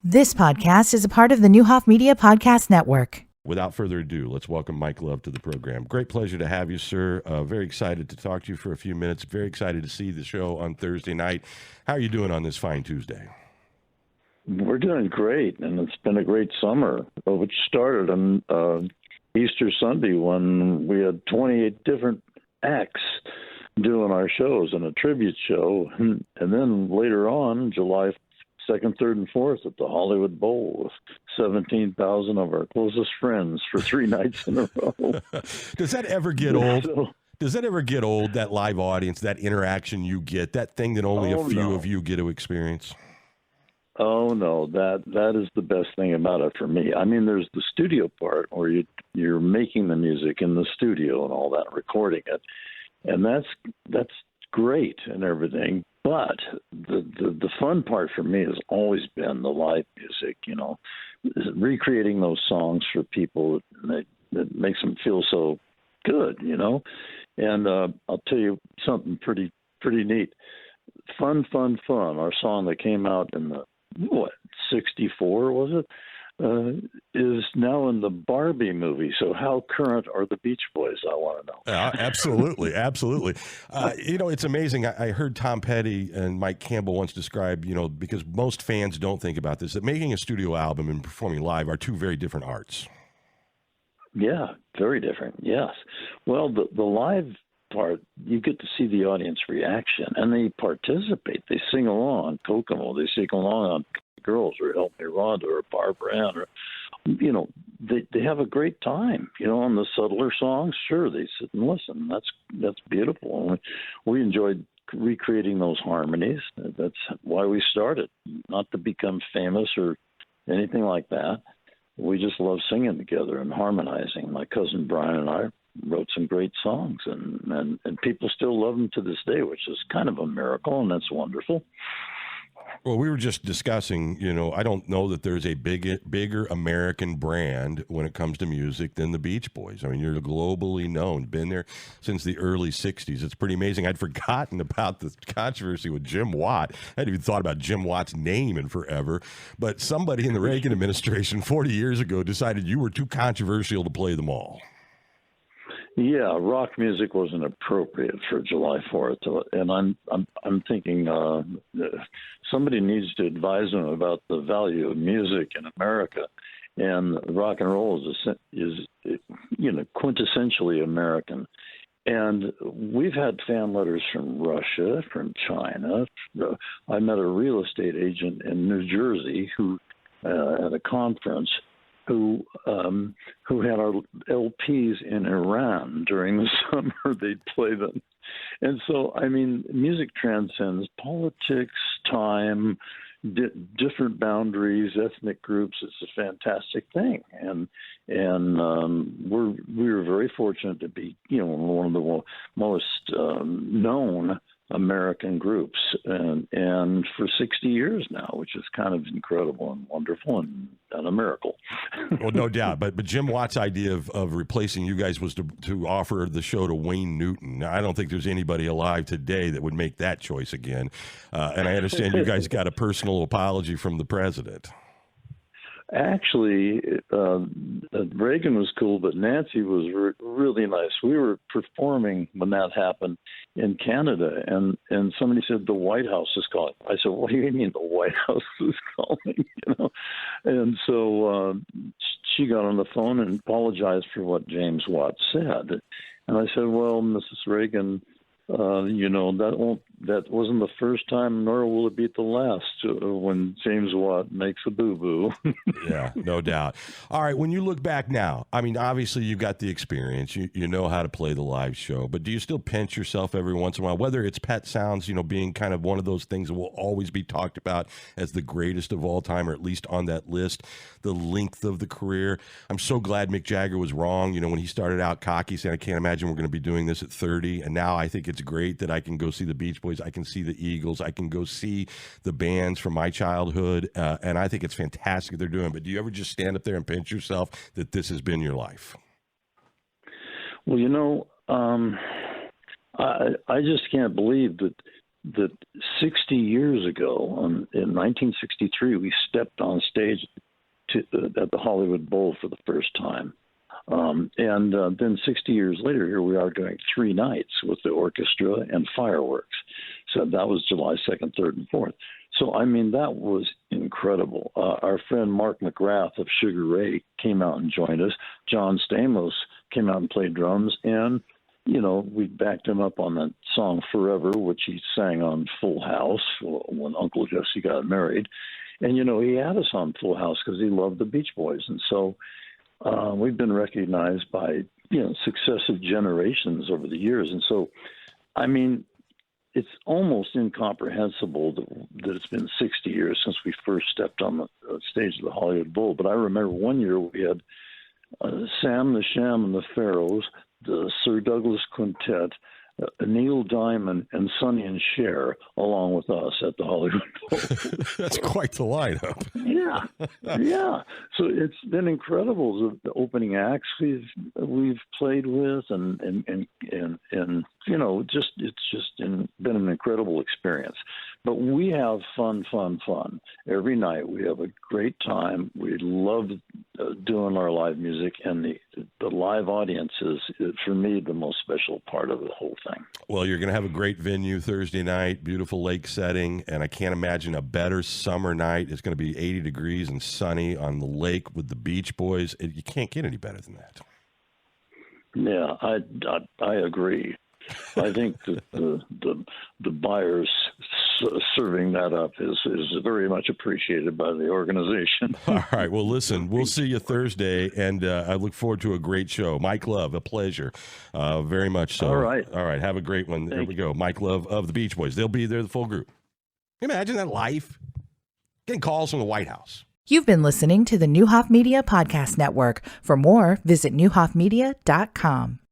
This podcast is a part of the Newhoff Media Podcast Network. Without further ado, let's welcome Mike Love to the program. Great pleasure to have you, sir. Very excited to talk to you for a few minutes. Very excited to see the show on Thursday night. How are you doing on this fine Tuesday? We're doing great, and it's been a great summer, which started on Easter Sunday when we had 28 different acts doing our shows and a tribute show. And then later on, July 2nd, 3rd, and 4th at the Hollywood Bowl with 17,000 of our closest friends for 3 nights in a row. Does that ever get old? Does that ever get old, that live audience, that interaction you get, that thing that only a few of you get to experience? Oh, no, that is the best thing about it for me. I mean, there's the studio part where you're making the music in the studio and all that, recording it. And that's great and everything. But the fun part for me has always been the live music, you know, recreating those songs for people that makes them feel so good, you know. And I'll tell you something pretty neat. Fun. Our song that came out in the, 64 was it? Is now in the Barbie movie. So how current are the Beach Boys, I want to know. Absolutely. You know, it's amazing. I heard Tom Petty and Mike Campbell once describe, you know, because most fans don't think about this, that making a studio album and performing live are two very different arts. Yeah, very different, yes. Well, the live part, you get to see the audience reaction, and they participate. They sing along on Kokomo. They sing along on Girls or Help Me Rhonda or Barbara Ann, or, you know, they have a great time. You know, on the subtler songs, sure, they sit and listen. That's beautiful. And we enjoyed recreating those harmonies. That's why we started, not to become famous or anything like that. We just love singing together and harmonizing. My cousin Brian and I wrote some great songs, and people still love them to this day, which is kind of a miracle, and that's wonderful. Well, we were just discussing, you know, I don't know that there's a bigger American brand when it comes to music than the Beach Boys. I mean, you're globally known, been there since the early 60s. It's pretty amazing. I'd forgotten about the controversy with Jim Watt. I hadn't even thought about Jim Watt's name in forever. But somebody in the Reagan administration 40 years ago decided you were too controversial to play them all. Yeah, rock music wasn't appropriate for July 4th, and I'm thinking somebody needs to advise them about the value of music in America, and rock and roll is you know, quintessentially American. And we've had fan letters from Russia, from China. I met a real estate agent in New Jersey who at a conference who had our LPs in Iran during the summer. They'd play them. And so, I mean, music transcends politics, time, different boundaries, ethnic groups. It's a fantastic thing. And we were very fortunate to be, you know, one of the most known American groups, and for 60 years now, which is kind of incredible and wonderful and a miracle. Well, no doubt. But Jim Watt's idea of replacing you guys was to offer the show to Wayne Newton. Now, I don't think there's anybody alive today that would make that choice again. And I understand you guys got a personal apology from the president. Actually, Reagan was cool, but Nancy was really nice. We were performing when that happened in Canada, and somebody said the White House is calling. I said, "What do you mean the White House is calling?" You know, and so she got on the phone and apologized for what James Watt said, and I said, "Well, Mrs. Reagan, you know, that wasn't the first time, nor will it be the last when James Watt makes a boo-boo." Yeah, no doubt. All right, when you look back now, I mean, obviously you've got the experience. You know how to play the live show, but do you still pinch yourself every once in a while, whether it's Pet Sounds, you know, being kind of one of those things that will always be talked about as the greatest of all time, or at least on that list, the length of the career? I'm so glad Mick Jagger was wrong. You know, when he started out cocky, saying, I can't imagine we're going to be doing this at 30, and now I think it's great that I can go see the Beach Boys, I can see the Eagles, I can go see the bands from my childhood, and I think it's fantastic what they're doing. But do you ever just stand up there and pinch yourself that this has been your life? Well, you know, I just can't believe that that 60 years ago, in 1963, we stepped on stage at the Hollywood Bowl for the first time. And then 60 years later, here we are doing 3 nights with the orchestra and fireworks. So that was July 2nd, 3rd, and 4th. So, I mean, that was incredible. Our friend Mark McGrath of Sugar Ray came out and joined us. John Stamos came out and played drums. And, you know, we backed him up on that song Forever, which he sang on Full House when Uncle Jesse got married. And, you know, he had us on Full House because he loved the Beach Boys. And so we've been recognized by, you know, successive generations over the years. And so, I mean, it's almost incomprehensible that it's been 60 years since we first stepped on the stage of the Hollywood Bowl. But I remember one year we had Sam the Sham and the Pharaohs, the Sir Douglas Quintet, Neil Diamond, and Sonny and Cher, along with us at the Hollywood Bowl. That's quite the lineup. Yeah. So it's been incredible, the opening acts we've played with, and you know, it's just been an incredible experience. But we have fun every night. We have a great time. We love doing our live music, and the live audience is, for me, the most special part of the whole thing. Well, you're going to have a great venue Thursday night, beautiful lake setting, and I can't imagine a better summer night. It's going to be 80 degrees and sunny on the lake with the Beach Boys. You can't get any better than that. Yeah, I agree. I think that the Byers serving that up is very much appreciated by the organization. All right. Well, listen, we'll see you Thursday, and I look forward to a great show. Mike Love, a pleasure. Very much so. All right. Have a great one. There we go. Mike Love of the Beach Boys. They'll be there, the full group. Imagine that life. Getting calls from the White House. You've been listening to the Newhoff Media Podcast Network. For more, visit newhoffmedia.com.